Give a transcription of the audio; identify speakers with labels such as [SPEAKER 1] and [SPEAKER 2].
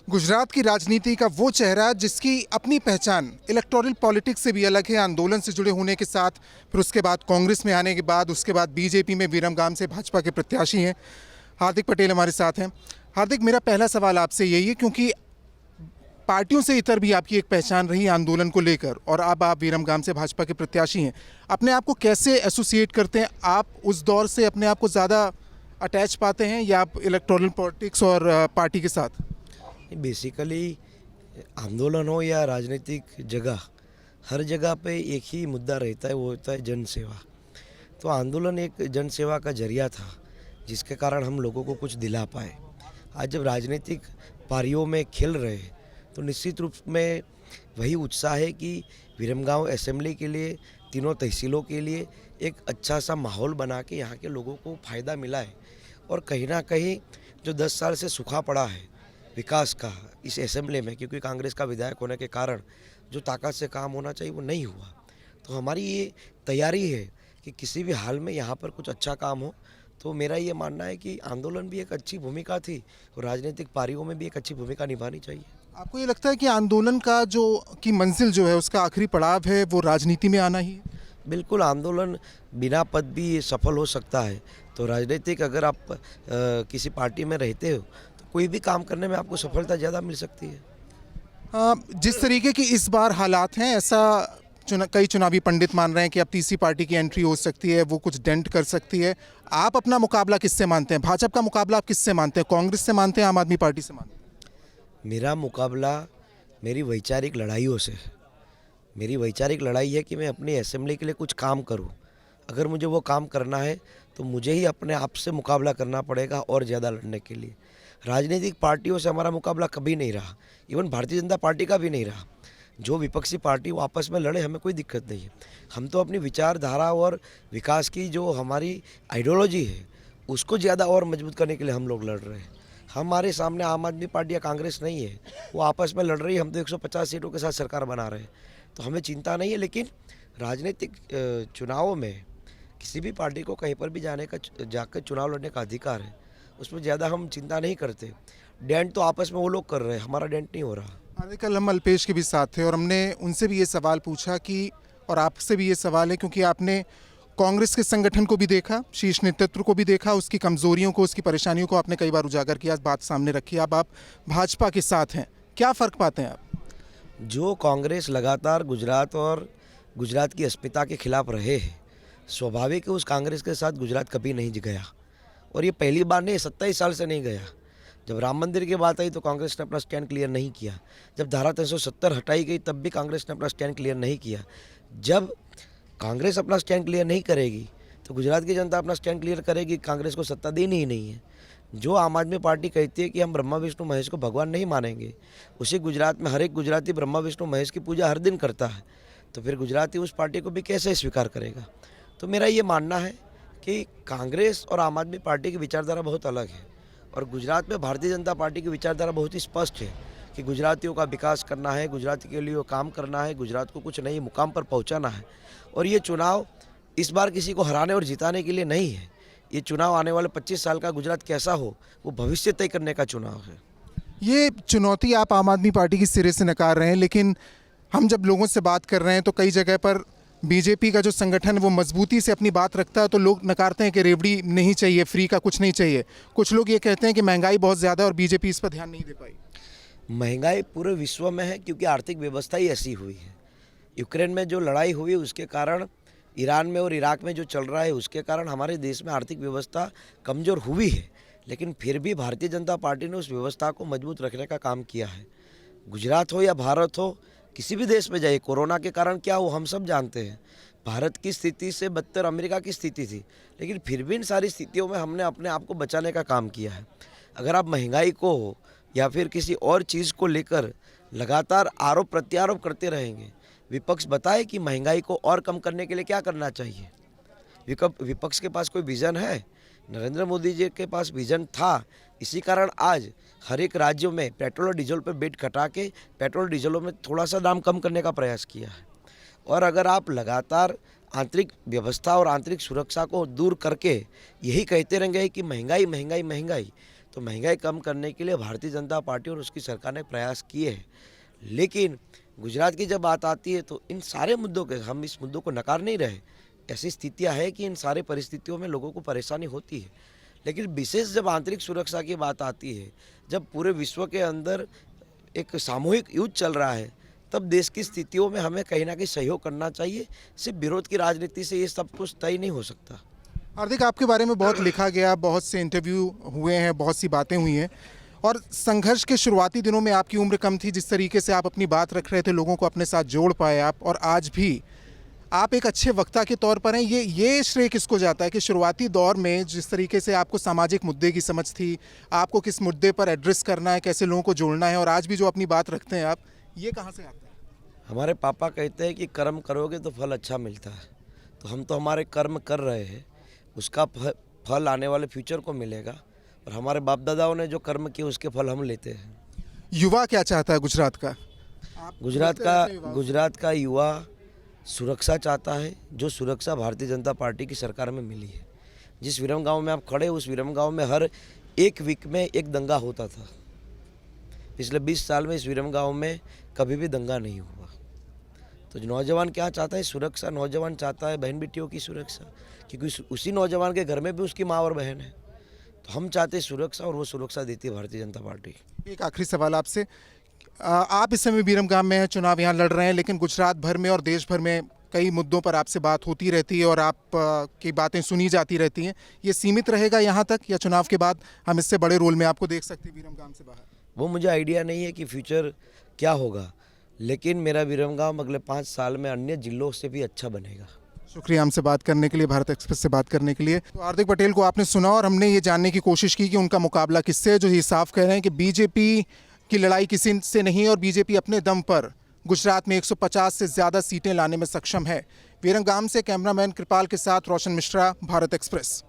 [SPEAKER 1] गुजरात की राजनीति का वो चेहरा जिसकी अपनी पहचान इलेक्टोरल पॉलिटिक्स से भी अलग है, आंदोलन से जुड़े होने के साथ, फिर उसके बाद कांग्रेस में आने के बाद, उसके बाद बीजेपी में विरमगाम से भाजपा के प्रत्याशी हैं। हार्दिक पटेल हमारे साथ हैं। हार्दिक, मेरा पहला सवाल आपसे यही है, क्योंकि पार्टियों से इतर भी आपकी एक पहचान रही आंदोलन को लेकर, और अब आप विरमगाम से भाजपा के प्रत्याशी हैं। अपने आप को कैसे एसोसिएट करते हैं आप? उस दौर से अपने आप को ज़्यादा अटैच पाते हैं या आप इलेक्टोरल पॉलिटिक्स और पार्टी के साथ?
[SPEAKER 2] बेसिकली आंदोलन हो या राजनीतिक जगह, हर जगह पे एक ही मुद्दा रहता है, वो होता है जन सेवा। तो आंदोलन एक जन सेवा का जरिया था जिसके कारण हम लोगों को कुछ दिला पाए। आज जब राजनीतिक पारियों में खेल रहे हैं तो निश्चित रूप में वही उत्साह है कि विरमगांव असेंबली के लिए, तीनों तहसीलों के लिए एक अच्छा सा माहौल बना के यहाँ के लोगों को फ़ायदा मिला है। और कहीं ना कहीं जो 10 साल से सूखा पड़ा है विकास का इस असेंबली में, क्योंकि कांग्रेस का विधायक होने के कारण जो ताकत से काम होना चाहिए वो नहीं हुआ, तो हमारी ये तैयारी है कि किसी भी हाल में यहाँ पर कुछ अच्छा काम हो। तो मेरा ये मानना है कि आंदोलन भी एक अच्छी भूमिका थी और राजनीतिक पार्टियों में भी एक अच्छी भूमिका निभानी चाहिए।
[SPEAKER 1] आपको ये लगता है कि आंदोलन का जो की मंजिल जो है, उसका आखिरी पड़ाव है वो राजनीति में आना ही है?
[SPEAKER 2] बिल्कुल, आंदोलन बिना पद भी सफल हो सकता है। तो राजनीतिक अगर आप किसी पार्टी में रहते हो तो कोई भी काम करने में आपको सफलता ज़्यादा मिल सकती है।
[SPEAKER 1] जिस तरीके की इस बार हालात हैं, ऐसा कई चुनावी पंडित मान रहे हैं कि अब तीसरी पार्टी की एंट्री हो सकती है, वो कुछ डेंट कर सकती है। आप अपना मुकाबला किससे मानते हैं? भाजपा का मुकाबला आप किससे मानते हैं? कांग्रेस से मानते हैं, आम आदमी पार्टी से मानते हैं?
[SPEAKER 2] मेरा मुकाबला मेरी वैचारिक लड़ाइयों से है। मेरी वैचारिक लड़ाई है कि मैं अपनी असेंबली के लिए कुछ काम करूं। अगर मुझे वो काम करना है तो मुझे ही अपने आप से मुकाबला करना पड़ेगा और ज़्यादा लड़ने के लिए। राजनीतिक पार्टियों से हमारा मुकाबला कभी नहीं रहा, इवन भारतीय जनता पार्टी का भी नहीं रहा। जो विपक्षी पार्टी वो आपस में लड़े, हमें कोई दिक्कत नहीं है। हम तो अपनी विचारधारा और विकास की जो हमारी आइडियोलॉजी है उसको ज़्यादा और मजबूत करने के लिए हम लोग लड़ रहे हैं। हमारे सामने आम आदमी पार्टी या कांग्रेस नहीं है, वो आपस में लड़ रही है। हम तो 150 सीटों के साथ सरकार बना रहे हैं, तो हमें चिंता नहीं है। लेकिन राजनीतिक चुनावों में किसी भी पार्टी को कहीं पर भी जाकर चुनाव लड़ने का अधिकार है, उसमें ज़्यादा हम चिंता नहीं करते। डेंट तो आपस में वो लोग कर रहे हैं, हमारा डेंट नहीं हो रहा।
[SPEAKER 1] अरे, कल हम अल्पेश के भी साथ थे और हमने उनसे भी ये सवाल पूछा कि, और आपसे भी ये सवाल है, क्योंकि आपने कांग्रेस के संगठन को भी देखा, शीर्ष नेतृत्व को भी देखा, उसकी कमजोरियों को, उसकी परेशानियों को आपने कई बार उजागर किया, बात सामने रखी। अब आप भाजपा के साथ हैं, क्या फ़र्क पाते हैं आप?
[SPEAKER 2] जो कांग्रेस लगातार गुजरात और गुजरात की अस्मिता के खिलाफ रहे हैं, स्वाभाविक है उस कांग्रेस के साथ गुजरात कभी नहीं गया। और ये पहली बार नहीं, 27 साल से नहीं गया। जब राम मंदिर की बात आई तो कांग्रेस ने अपना स्टैंड क्लियर नहीं किया। जब धारा 370 हटाई गई तब भी कांग्रेस ने अपना स्टैंड क्लियर नहीं किया। जब कांग्रेस अपना स्टैंड क्लियर नहीं करेगी तो गुजरात की जनता अपना स्टैंड क्लियर करेगी। कांग्रेस को सत्ता देनी ही नहीं है। जो आम आदमी पार्टी कहती है कि हम ब्रह्मा विष्णु महेश को भगवान नहीं मानेंगे, उसी गुजरात में हर एक गुजराती ब्रह्मा विष्णु महेश की पूजा हर दिन करता है, तो फिर गुजराती उस पार्टी को भी कैसे स्वीकार करेगा? तो मेरा ये मानना है कि कांग्रेस और आम आदमी पार्टी की विचारधारा बहुत अलग है, और गुजरात में भारतीय जनता पार्टी की विचारधारा बहुत ही स्पष्ट है कि गुजरातियों का विकास करना है, गुजराती के लिए काम करना है, गुजरात को कुछ नई मुकाम पर पहुंचाना है। और ये चुनाव इस बार किसी को हराने और जिताने के लिए नहीं है। ये चुनाव आने वाले 25 साल का गुजरात कैसा हो वो भविष्य तय करने का चुनाव है।
[SPEAKER 1] ये चुनौती आप आम आदमी पार्टी की सिरे से नकार रहे हैं, लेकिन हम जब लोगों से बात कर रहे हैं तो कई जगह पर बीजेपी का जो संगठन वो मजबूती से अपनी बात रखता है, तो लोग नकारते हैं कि रेवड़ी नहीं चाहिए, फ्री का कुछ नहीं चाहिए। कुछ लोग ये कहते हैं कि महंगाई बहुत ज़्यादा है और बीजेपी इस पर ध्यान नहीं दे पाई।
[SPEAKER 2] महंगाई पूरे विश्व में है क्योंकि आर्थिक व्यवस्था ही ऐसी हुई है। यूक्रेन में जो लड़ाई हुई उसके कारण, ईरान में और इराक में जो चल रहा है उसके कारण हमारे देश में आर्थिक व्यवस्था कमज़ोर हुई है। लेकिन फिर भी भारतीय जनता पार्टी ने उस व्यवस्था को मजबूत रखने का काम किया है। गुजरात हो या भारत हो, किसी भी देश में जाइए, कोरोना के कारण क्या हो हम सब जानते हैं। भारत की स्थिति से बदतर अमेरिका की स्थिति थी, लेकिन फिर भी इन सारी स्थितियों में हमने अपने आप को बचाने का काम किया है। अगर आप महंगाई को या फिर किसी और चीज़ को लेकर लगातार आरोप प्रत्यारोप करते रहेंगे, विपक्ष बताए कि महंगाई को और कम करने के लिए क्या करना चाहिए। विपक्ष के पास कोई विज़न है? नरेंद्र मोदी जी के पास विज़न था, इसी कारण आज हर एक राज्यों में पेट्रोल और डीजल पर बेट घटा के पेट्रोल डीजलों में थोड़ा सा दाम कम करने का प्रयास किया है। और अगर आप लगातार आंतरिक व्यवस्था और आंतरिक सुरक्षा को दूर करके यही कहते रहेंगे कि महंगाई महंगाई महंगाई, तो महंगाई कम करने के लिए भारतीय जनता पार्टी और उसकी सरकार ने प्रयास किए हैं, लेकिन गुजरात की जब बात आती है तो इन सारे मुद्दों के हम इस मुद्दों को नकार नहीं रहे। ऐसी स्थितियां है कि इन सारे परिस्थितियों में लोगों को परेशानी होती है, लेकिन विशेष जब आंतरिक सुरक्षा की बात आती है, जब पूरे विश्व के अंदर एक सामूहिक युद्ध चल रहा है, तब देश की स्थितियों में हमें कहीं ना कहीं सहयोग करना चाहिए। सिर्फ विरोध की राजनीति से ये सब कुछ तय नहीं हो सकता।
[SPEAKER 1] हार्दिक, आपके बारे में बहुत लिखा गया, बहुत से इंटरव्यू हुए हैं, बहुत सी बातें हुई हैं, और संघर्ष के शुरुआती दिनों में आपकी उम्र कम थी, जिस तरीके से आप अपनी बात रख रहे थे, लोगों को अपने साथ जोड़ पाए आप, और आज भी आप एक अच्छे वक्ता के तौर पर हैं। ये श्रेय किसको जाता है कि शुरुआती दौर में जिस तरीके से आपको सामाजिक मुद्दे की समझ थी, आपको किस मुद्दे पर एड्रेस करना है, कैसे लोगों को जोड़ना है, और आज भी जो अपनी बात रखते हैं आप, ये कहाँ से आता है?
[SPEAKER 2] हमारे पापा कहते हैं कि कर्म करोगे तो फल अच्छा मिलता है, तो हम तो हमारे कर्म कर रहे हैं, उसका फल आने वाले फ्यूचर को मिलेगा, और हमारे बाप दादाओं ने जो कर्म किए उसके फल हम लेते हैं।
[SPEAKER 1] युवा क्या चाहता है गुजरात का?
[SPEAKER 2] गुजरात का युवा सुरक्षा चाहता है, जो सुरक्षा भारतीय जनता पार्टी की सरकार में मिली है। जिस विरम गांव में आप खड़े, उस विरम गांव में हर एक वीक में एक दंगा होता था। पिछले 20 साल में इस विरम गांव में कभी भी दंगा नहीं हुआ। तो जो नौजवान क्या चाहता है? सुरक्षा। नौजवान चाहता है बहन बेटियों की सुरक्षा, क्योंकि उसी नौजवान के घर में भी उसकी माँ और बहन है। तो हम चाहते हैं सुरक्षा, और वो सुरक्षा देती है भारतीय जनता पार्टी।
[SPEAKER 1] एक आखिरी सवाल आपसे, आप इस समय विरमगाम में हैं, चुनाव यहाँ लड़ रहे हैं, लेकिन गुजरात भर में और देश भर में कई मुद्दों पर आपसे बात होती रहती है और आप की बातें सुनी जाती रहती हैं। ये सीमित रहेगा यहाँ तक, या चुनाव के बाद हम इससे बड़े रोल में आपको देख सकते हैं विरमगाम से बाहर?
[SPEAKER 2] वो मुझे आइडिया नहीं है कि फ्यूचर क्या होगा, लेकिन मेरा विरमगाम अगले 5 साल में अन्य जिलों से भी अच्छा बनेगा।
[SPEAKER 1] शुक्रिया हमसे बात करने के लिए, भारत एक्सप्रेस से बात करने के लिए। तो हार्दिक पटेल को आपने सुना, और हमने ये जानने की कोशिश की कि उनका मुकाबला किससे है, जो ये साफ कह रहे हैं कि बीजेपी की लड़ाई किसी से नहीं, और बीजेपी अपने दम पर गुजरात में 150 से ज़्यादा सीटें लाने में सक्षम है। विरमगाम से कैमरामैन कृपाल के साथ रोशन मिश्रा, भारत एक्सप्रेस।